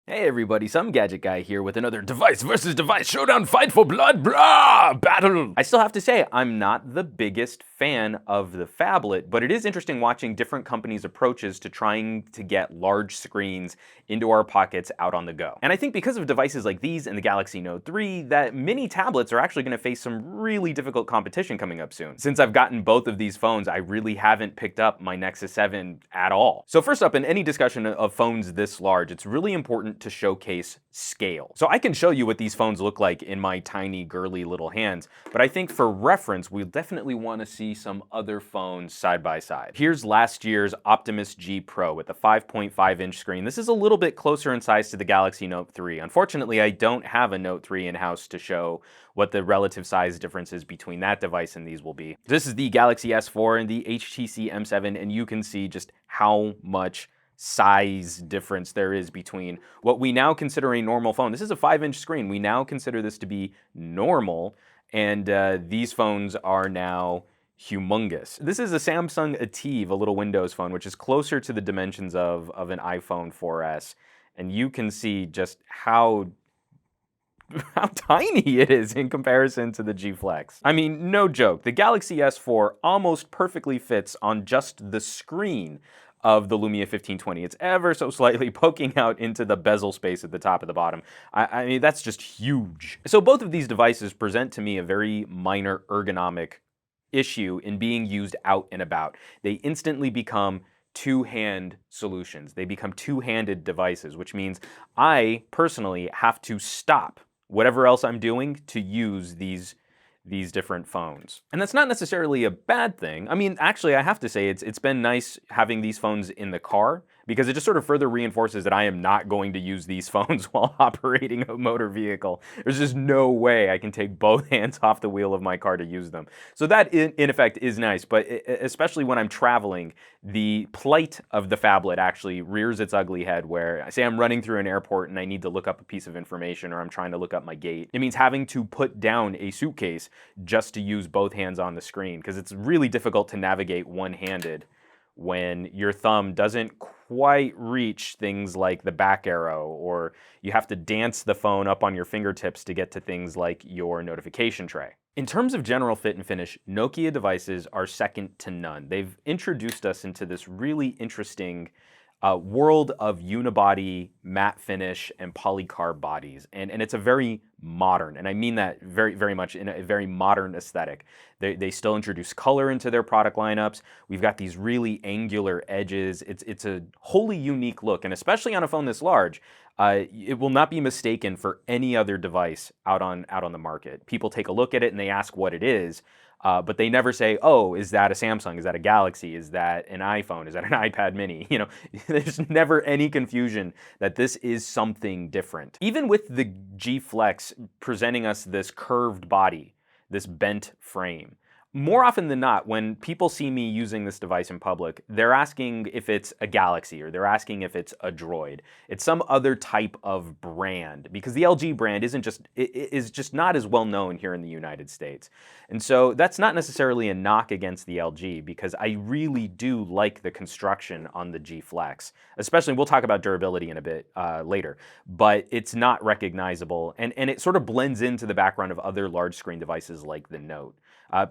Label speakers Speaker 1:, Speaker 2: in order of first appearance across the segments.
Speaker 1: Hey everybody, some gadget guy here with another device versus device showdown fight for blood blah battle. I still have to say, I'm not the biggest fan of the phablet, but it is interesting watching different companies' approaches to trying to get large screens into our pockets out on the go. And I think because of devices like these and the Galaxy Note 3, that mini tablets are actually going to face some really difficult competition coming up soon. Since I've gotten both of these phones, I really haven't picked up my Nexus 7 at all. So first up, in any discussion of phones this large, it's really important to showcase scale. So I can show you what these phones look like in my tiny, girly little hands, but I think for reference, we'll definitely want to see some other phones side by side. Here's last year's Optimus G Pro with a 5.5-inch screen. This is a little bit closer in size to the Galaxy Note 3. Unfortunately, I don't have a Note 3 in-house to show what the relative size differences between that device and these will be. This is the Galaxy S4 and the HTC M7, and you can see just how much size difference there is between what we now consider a normal phone. This is a 5-inch screen. We now consider this to be normal, and these phones are now humongous. This is a Samsung Ativ, a little Windows phone, which is closer to the dimensions of an iPhone 4S, and you can see just how tiny it is in comparison to the G Flex. I mean, no joke, the Galaxy S4 almost perfectly fits on just the screen of the Lumia 1520. It's ever so slightly poking out into the bezel space at the top of the bottom. I mean, that's just huge. So both of these devices present to me a very minor ergonomic issue in being used out and about. They instantly become two-hand solutions. They become two-handed devices, which means I personally have to stop whatever else I'm doing to use these different phones. And that's not necessarily a bad thing. I mean, actually, I have to say it's been nice having these phones in the car because it just sort of further reinforces that I am not going to use these phones while operating a motor vehicle. There's just no way I can take both hands off the wheel of my car to use them. So that, in effect, is nice, but especially when I'm traveling, the plight of the phablet actually rears its ugly head where, say I'm running through an airport and I need to look up a piece of information or I'm trying to look up my gate. It means having to put down a suitcase just to use both hands on the screen because it's really difficult to navigate one-handed when your thumb doesn't quite reach things like the back arrow, or you have to dance the phone up on your fingertips to get to things like your notification tray. In terms of general fit and finish, Nokia devices are second to none. They've introduced us into this really interesting world of unibody, matte finish, and polycarb bodies. And it's a very modern, and I mean that very, very much in a very modern aesthetic. They still introduce color into their product lineups. We've got these really angular edges. It's a wholly unique look, and especially on a phone this large, it will not be mistaken for any other device out on the market. People take a look at it and they ask what it is, but they never say, oh, is that a Samsung? Is that a Galaxy? Is that an iPhone? Is that an iPad mini? You know, there's never any confusion that this is something different. Even with the G Flex presenting us this curved body, this bent frame, more often than not, when people see me using this device in public, they're asking if it's a Galaxy or they're asking if it's a Droid. It's some other type of brand because the LG brand is just not as well known here in the United States. And so that's not necessarily a knock against the LG because I really do like the construction on the G Flex. Especially, we'll talk about durability in a bit later, but it's not recognizable and it sort of blends into the background of other large screen devices like the Note.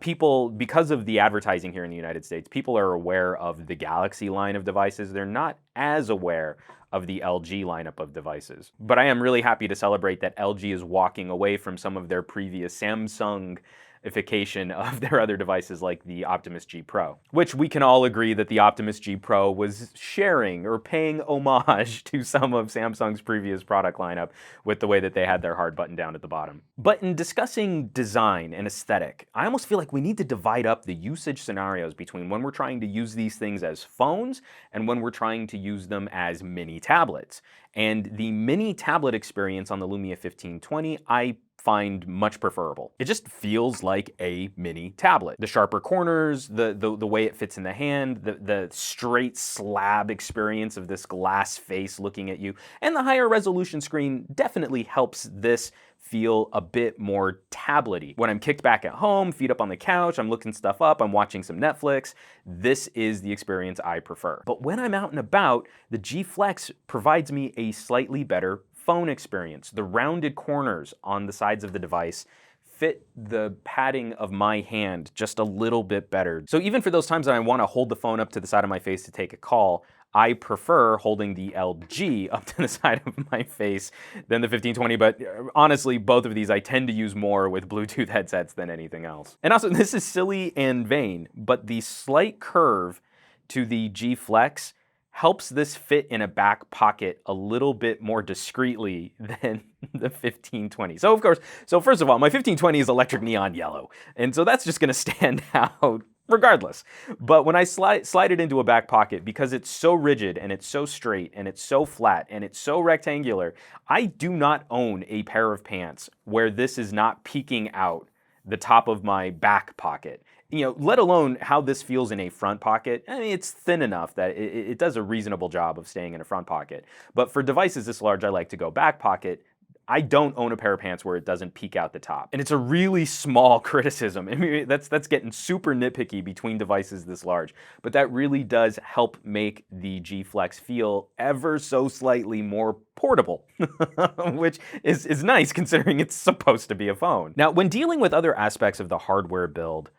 Speaker 1: People, because of the advertising here in the United States, people are aware of the Galaxy line of devices. They're not as aware of the LG lineup of devices. But I am really happy to celebrate that LG is walking away from some of their previous Samsung ification of their other devices like the Optimus G Pro, which we can all agree that the Optimus G Pro was sharing or paying homage to some of Samsung's previous product lineup with the way that they had their hard button down at the bottom. But in discussing design and aesthetic, I almost feel like we need to divide up the usage scenarios between when we're trying to use these things as phones and when we're trying to use them as mini tablets. And the mini tablet experience on the Lumia 1520, I find much preferable. It just feels like a mini tablet. The sharper corners, the way it fits in the hand, the straight slab experience of this glass face looking at you, and the higher resolution screen definitely helps this feel a bit more tablety. When I'm kicked back at home, feet up on the couch, I'm looking stuff up, I'm watching some Netflix, this is the experience I prefer. But when I'm out and about, the G Flex provides me a slightly better phone experience. The rounded corners on the sides of the device fit the padding of my hand just a little bit better. So even for those times that I want to hold the phone up to the side of my face to take a call, I prefer holding the LG up to the side of my face than the 1520, but honestly, both of these I tend to use more with Bluetooth headsets than anything else. And also, this is silly and vain, but the slight curve to the G Flex helps this fit in a back pocket a little bit more discreetly than the 1520. So of course, first of all, my 1520 is electric neon yellow, and so that's just gonna stand out regardless. But when I slide it into a back pocket, because it's so rigid and it's so straight and it's so flat and it's so rectangular, I do not own a pair of pants where this is not peeking out the top of my back pocket. You know, let alone how this feels in a front pocket. I mean, it's thin enough that it does a reasonable job of staying in a front pocket. But for devices this large, I like to go back pocket. I don't own a pair of pants where it doesn't peek out the top. And it's a really small criticism. I mean, that's getting super nitpicky between devices this large. But that really does help make the G Flex feel ever so slightly more portable, which is nice considering it's supposed to be a phone. Now, when dealing with other aspects of the hardware build,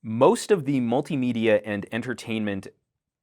Speaker 1: most of the multimedia and entertainment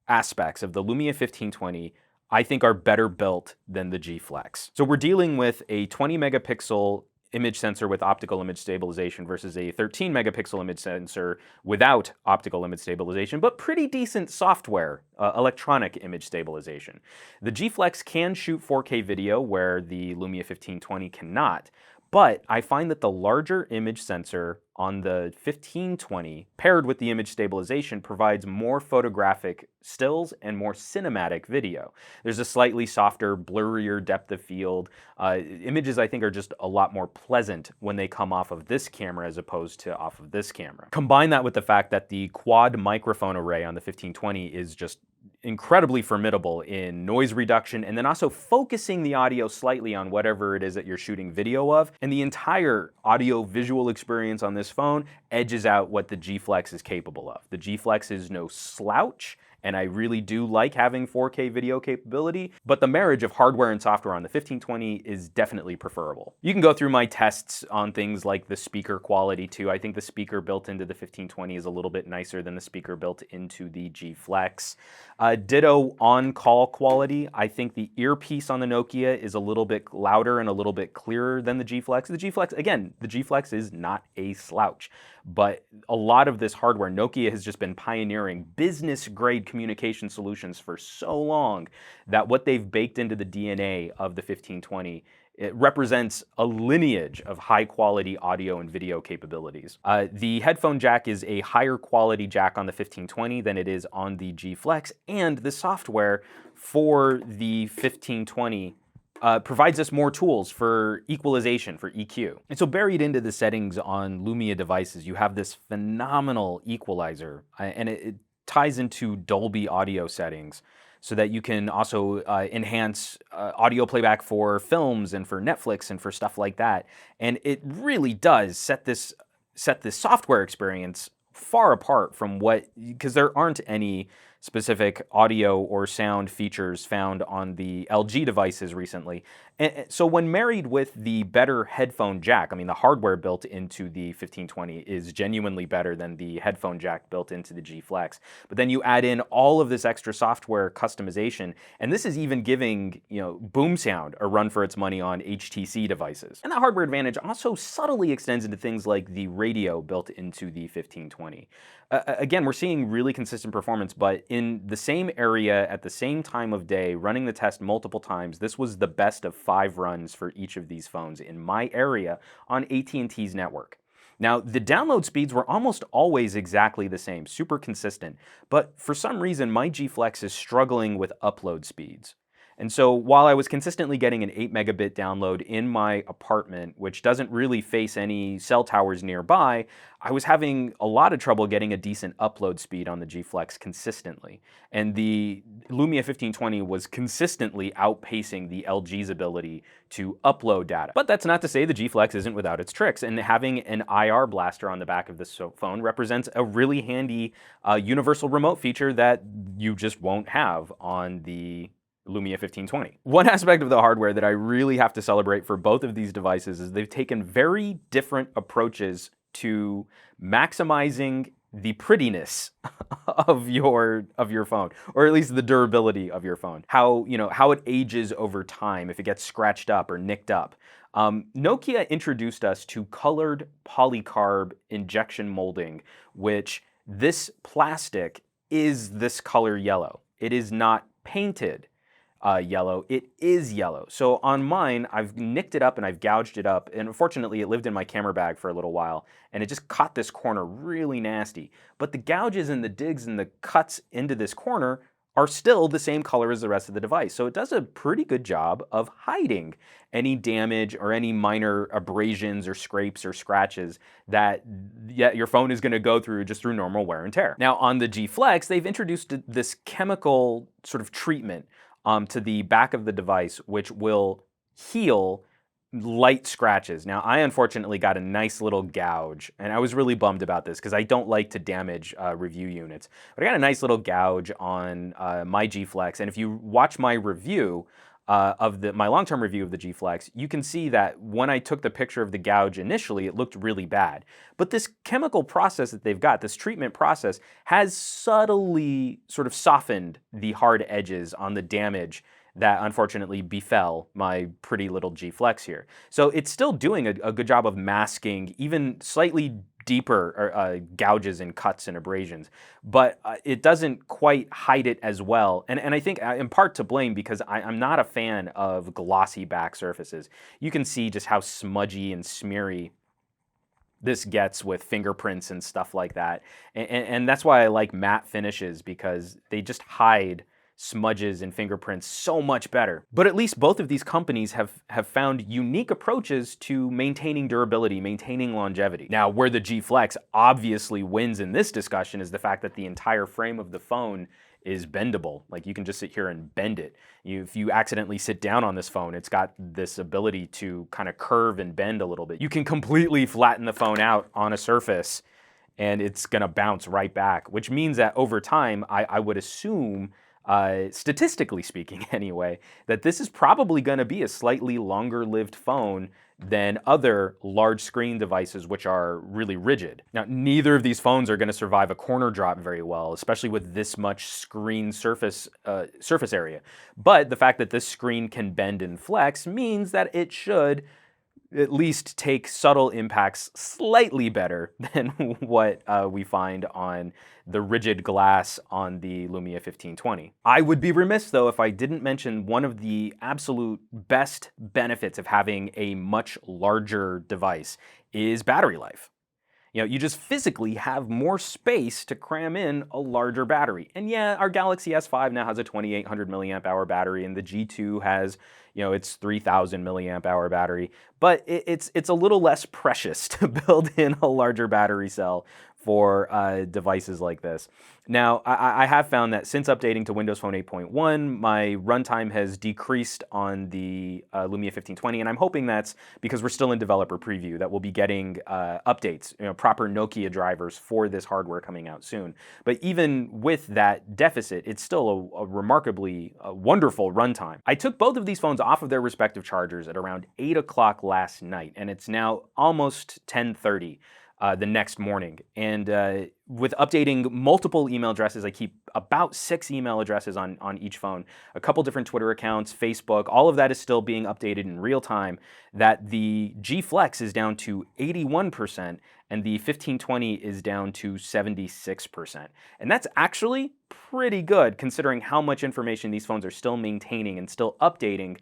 Speaker 1: aspects of the Lumia 1520 I think are better built than the G Flex. So we're dealing with a 20 megapixel image sensor with optical image stabilization versus a 13 megapixel image sensor without optical image stabilization, but pretty decent software, electronic image stabilization. The G Flex can shoot 4K video where the Lumia 1520 cannot, but I find that the larger image sensor on the 1520 paired with the image stabilization provides more photographic stills and more cinematic video. There's a slightly softer, blurrier depth of field. Images I think are just a lot more pleasant when they come off of this camera as opposed to off of this camera. Combine that with the fact that the quad microphone array on the 1520 is just incredibly formidable in noise reduction and then also focusing the audio slightly on whatever it is that you're shooting video of. And the entire audio visual experience on this phone edges out what the G Flex is capable of. The G Flex is no slouch, and I really do like having 4K video capability, but the marriage of hardware and software on the 1520 is definitely preferable. You can go through my tests on things like the speaker quality too. I think the speaker built into the 1520 is a little bit nicer than the speaker built into the G Flex. Ditto on-call quality. I think the earpiece on the Nokia is a little bit louder and a little bit clearer than the G Flex. The G Flex, again, the G Flex is not a slouch, but a lot of this hardware, Nokia has just been pioneering business-grade communication solutions for so long that what they've baked into the DNA of the 1520, it represents a lineage of high-quality audio and video capabilities. The headphone jack is a higher quality jack on the 1520 than it is on the G Flex, and the software for the 1520 provides us more tools for equalization, for EQ. And so buried into the settings on Lumia devices, you have this phenomenal equalizer, and it ties into Dolby audio settings so that you can also enhance audio playback for films and for Netflix and for stuff like that. And it really does set this software experience far apart from because there aren't any specific audio or sound features found on the LG devices recently. And so when married with the better headphone jack, I mean, the hardware built into the 1520 is genuinely better than the headphone jack built into the G Flex. But then you add in all of this extra software customization, and this is even giving, boom sound a run for its money on HTC devices. And that hardware advantage also subtly extends into things like the radio built into the 1520. Again, we're seeing really consistent performance, but in the same area at the same time of day, running the test multiple times, this was the best of 5 runs for each of these phones in my area on AT&T's network. Now, the download speeds were almost always exactly the same, super consistent, but for some reason, my G Flex is struggling with upload speeds. And so while I was consistently getting an 8 megabit download in my apartment, which doesn't really face any cell towers nearby, I was having a lot of trouble getting a decent upload speed on the G Flex consistently. And the Lumia 1520 was consistently outpacing the LG's ability to upload data. But that's not to say the G Flex isn't without its tricks, and having an IR blaster on the back of this phone represents a really handy universal remote feature that you just won't have on the Lumia 1520. One aspect of the hardware that I really have to celebrate for both of these devices is they've taken very different approaches to maximizing the prettiness of your phone, or at least the durability of your phone. How it ages over time if it gets scratched up or nicked up. Nokia introduced us to colored polycarb injection molding, which this plastic is this color yellow. It is not painted yellow, it is yellow. So on mine, I've nicked it up and I've gouged it up, and unfortunately it lived in my camera bag for a little while, and it just caught this corner really nasty. But the gouges and the digs and the cuts into this corner are still the same color as the rest of the device. So it does a pretty good job of hiding any damage or any minor abrasions or scrapes or scratches that your phone is gonna go through just through normal wear and tear. Now on the G Flex, they've introduced this chemical sort of treatment to the back of the device, which will heal light scratches. Now, I unfortunately got a nice little gouge, and I was really bummed about this because I don't like to damage review units. But I got a nice little gouge on my G Flex, and if you watch my review my long-term review of the G Flex, you can see that when I took the picture of the gouge initially, it looked really bad. But this chemical process that they've got, this treatment process, has subtly sort of softened the hard edges on the damage that unfortunately befell my pretty little G Flex here. So it's still doing a good job of masking even slightly deeper gouges and cuts and abrasions, but it doesn't quite hide it as well. And I think in part to blame because I'm not a fan of glossy back surfaces. You can see just how smudgy and smeary this gets with fingerprints and stuff like that. And that's why I like matte finishes, because they just hide smudges and fingerprints so much better. But at least both of these companies have found unique approaches to maintaining durability, maintaining longevity. Now, where the G Flex obviously wins in this discussion is the fact that the entire frame of the phone is bendable. Like, you can just sit here and bend it. If you accidentally sit down on this phone, it's got this ability to kind of curve and bend a little bit. You can completely flatten the phone out on a surface and it's gonna bounce right back, which means that over time, I would assume, statistically speaking anyway, that this is probably going to be a slightly longer lived phone than other large screen devices which are really rigid. Now, neither of these phones are going to survive a corner drop very well, especially with this much screen surface area. But the fact that this screen can bend and flex means that it should at least take subtle impacts slightly better than what we find on the rigid glass on the Lumia 1520. I would be remiss, though, if I didn't mention one of the absolute best benefits of having a much larger device is battery life. You just physically have more space to cram in a larger battery. And yeah, our Galaxy S5 now has a 2800 milliamp hour battery, and the G2 has, its 3000 milliamp hour battery. But it's a little less precious to build in a larger battery cell for devices like this. Now, I have found that since updating to Windows Phone 8.1, my runtime has decreased on the Lumia 1520, and I'm hoping that's because we're still in developer preview, that we'll be getting updates, proper Nokia drivers for this hardware coming out soon. But even with that deficit, it's still a remarkably wonderful runtime. I took both of these phones off of their respective chargers at around 8 o'clock last night, and it's now almost 10:30. The next morning. And with updating multiple email addresses, I keep about 6 email addresses on each phone, a couple different Twitter accounts, Facebook, all of that is still being updated in real time, that the G Flex is down to 81% and the 1520 is down to 76%. And that's actually pretty good considering how much information these phones are still maintaining and still updating.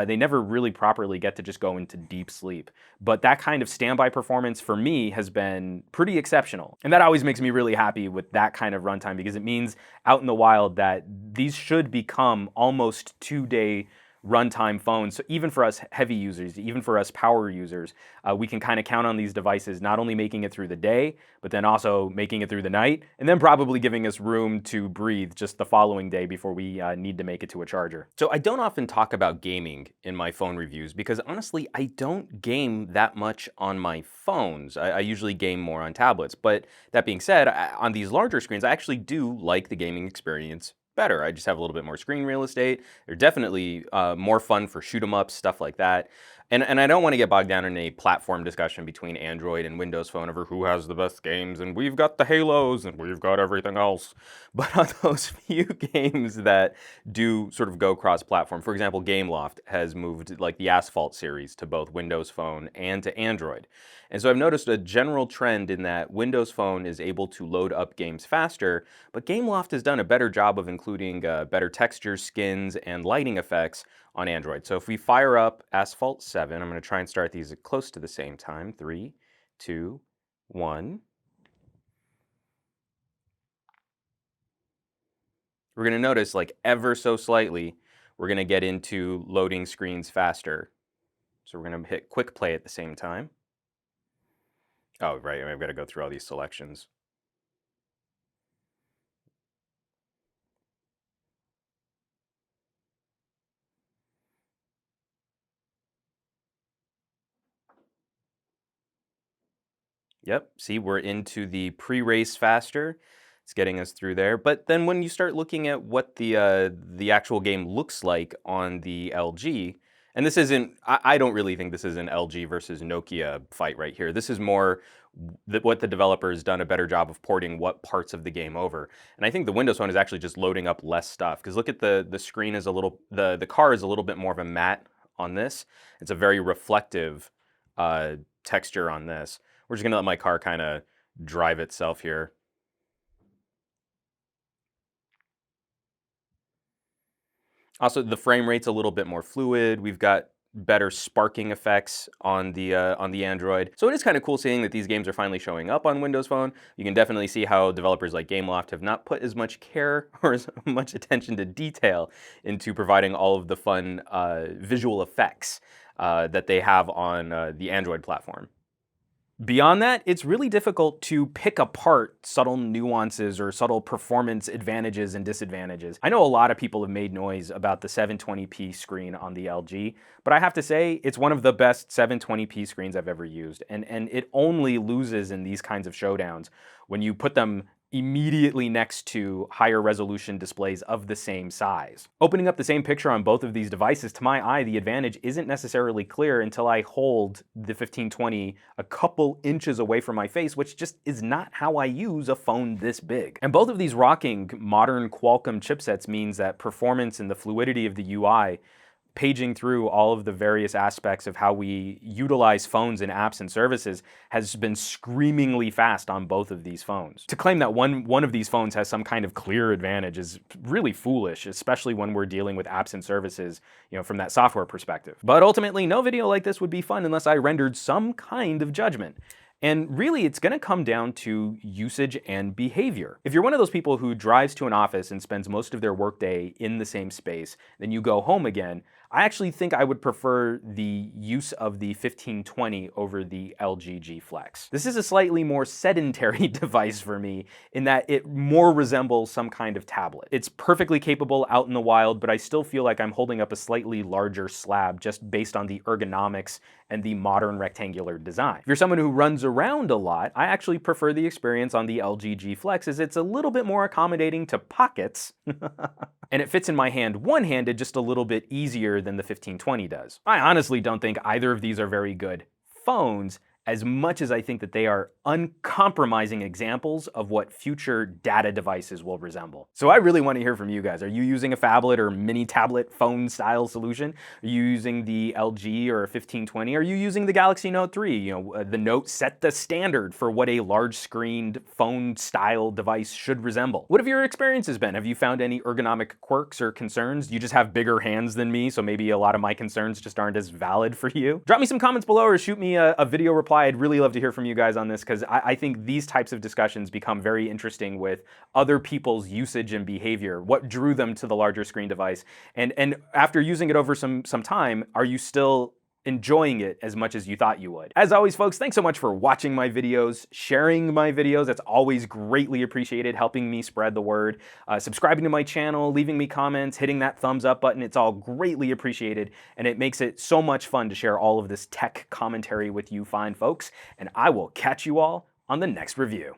Speaker 1: They never really properly get to just go into deep sleep. But that kind of standby performance for me has been pretty exceptional. And that always makes me me really happy with that kind of runtime, because it means out in the wild that these should become almost 2-day runtime phones. So even for us heavy users, even for us power users, we can kind of count on these devices not only making it through the day, but then also making it through the night, and then probably giving us room to breathe just the following day before we need to make it to a charger. So I don't often talk about gaming in my phone reviews because honestly, I don't game that much on my phones. I usually game more on tablets. But that being said, on these larger screens, I actually do like the gaming experience better. I just have a little bit more screen real estate. They're definitely more fun for shoot 'em ups, stuff like that. And I don't want to get bogged down in a platform discussion between Android and Windows Phone over who has the best games, and we've got the Halos and we've got everything else. But on those few games that do sort of go cross-platform, for example, Gameloft has moved like the Asphalt series to both Windows Phone and to Android. And so I've noticed a general trend in that Windows Phone is able to load up games faster, but Gameloft has done a better job of including better textures, skins, and lighting effects on Android. So if we fire up Asphalt 7, I'm going to try and start these close to the same time. 3, 2, 1. We're going to notice, like ever so slightly, we're going to get into loading screens faster. So we're going to hit quick play at the same time. Oh, right, I've got to go through all these selections. Yep, see, we're into the pre-race faster. It's getting us through there. But then when you start looking at what the actual game looks like on the LG, and this isn't, I don't really think this is an LG versus Nokia fight right here. This is more what the developer has done a better job of porting what parts of the game over. And I think the Windows Phone is actually just loading up less stuff. Because look at the screen is a little, the car is a little bit more of a matte on this. It's a very reflective texture on this. We're just gonna let my car kind of drive itself here. Also, the frame rate's a little bit more fluid. We've got better sparking effects on the Android. So it is kind of cool seeing that these games are finally showing up on Windows Phone. You can definitely see how developers like Gameloft have not put as much care or as much attention to detail into providing all of the fun visual effects that they have on the Android platform. Beyond that, it's really difficult to pick apart subtle nuances or subtle performance advantages and disadvantages. I know a lot of people have made noise about the 720p screen on the LG, but I have to say it's one of the best 720p screens I've ever used, and it only loses in these kinds of showdowns when you put them immediately next to higher resolution displays of the same size. Opening up the same picture on both of these devices, to my eye, the advantage isn't necessarily clear until I hold the 1520 a couple inches away from my face, which just is not how I use a phone this big. And both of these rocking modern Qualcomm chipsets means that performance and the fluidity of the UI, paging through all of the various aspects of how we utilize phones and apps and services, has been screamingly fast on both of these phones. To claim that one of these phones has some kind of clear advantage is really foolish, especially when we're dealing with apps and services, from that software perspective. But ultimately, no video like this would be fun unless I rendered some kind of judgment. And really, it's going to come down to usage and behavior. If you're one of those people who drives to an office and spends most of their workday in the same space, then you go home again, I actually think I would prefer the use of the 1520 over the LG G Flex. This is a slightly more sedentary device for me in that it more resembles some kind of tablet. It's perfectly capable out in the wild, but I still feel like I'm holding up a slightly larger slab just based on the ergonomics and the modern rectangular design. If you're someone who runs around a lot, I actually prefer the experience on the LG G Flex, as it's a little bit more accommodating to pockets, and it fits in my hand one-handed just a little bit easier than the 1520 does. I honestly don't think either of these are very good phones, as much as I think that they are uncompromising examples of what future data devices will resemble. So I really want to hear from you guys. Are you using a phablet or mini tablet phone style solution? Are you using the LG or a 1520? Are you using the Galaxy Note 3? The Note set the standard for what a large screened phone style device should resemble. What have your experiences been? Have you found any ergonomic quirks or concerns? You just have bigger hands than me, so maybe a lot of my concerns just aren't as valid for you? Drop me some comments below or shoot me a video reply why I'd really love to hear from you guys on this, because I think these types of discussions become very interesting with other people's usage and behavior. What drew them to the larger screen device? And after using it over some time, are you still enjoying it as much as you thought you would? As always, folks, thanks so much for watching my videos, sharing my videos. That's always greatly appreciated, helping me spread the word. Subscribing to my channel, leaving me comments, hitting that thumbs up button. It's all greatly appreciated, and it makes it so much fun to share all of this tech commentary with you fine folks. And I will catch you all on the next review.